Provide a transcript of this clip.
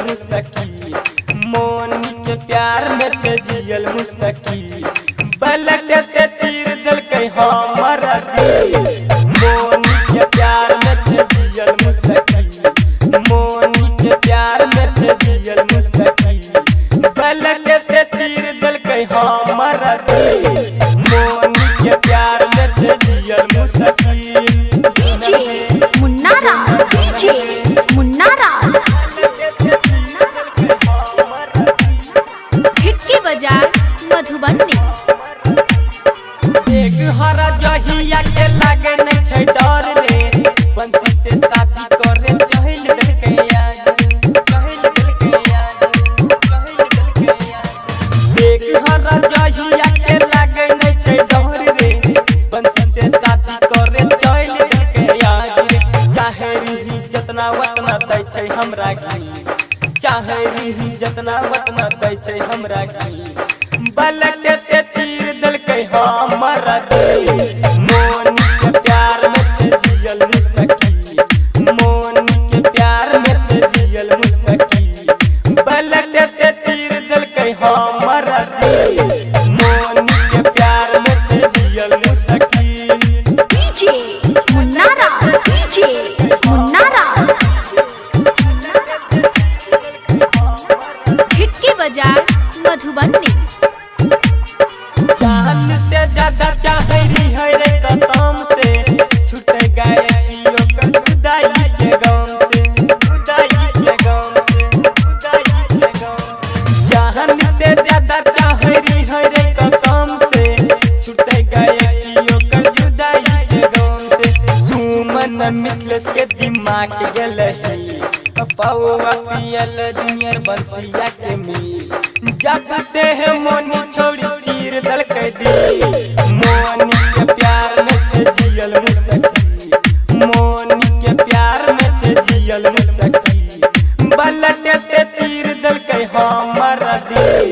मुसकी, मोनी के प्यार में जियल मुसकी, पलट से चीर दिल के हमारा दिल। मोनी के प्यार में जियल मुसकी, मोनी के प्यार में जियल मुसकी, पलट से चीर दिल के हमारा दिल। मोनी के प्यार में जियल मुसकी। डीजे मुन्ना राज, डीजे मुन्ना राज, छिटके बाजार मधुबनी। एक हरा जहिया के लागे न छै डर रे, बंसी से शादी करे चहल दिल के याद, चहल दिल के याद, चहल दिल के याद। एक हरा जहिया के लागे न छै डर रे, बंसी से शादी करे चहल दिल के याद। चाहे रही जतना वतना दै छै हमरा की, चाहे रही जतना वतना दै छै हमरा की, बलट से चीर दिल के हमारा दिल। मोनी के प्यार में जियल मुसकी, मोनी के प्यार में जियल मुसकी, बलट से चीर दिल के हमारा दिल। मोनी के प्यार में जियल मुसकी। डीजे मुन्ना राज, डीजे मुन्ना राज, छिटके बाजार मधुबनी। जान से ज्यादा चाहे रही है रे कसम से, छूट गए ओकर खुदाई के गम से, खुदाई के गम से, खुदाई के गम से। जान से ज्यादा चाहे रही है रे कसम से, छूट गए ओकर जुदाई के गम से। सुमन मिथलेश के दिमाग गेलही, पौवा पियल जूनियर बंसिया के मिल, जब से है मोनी छोड़ी चीर दल के दिल। मोनी के प्यार में जियल मुसकी, मोनी के प्यार में जियल मुसकी, बलट से चीर दल के हमारा दिल।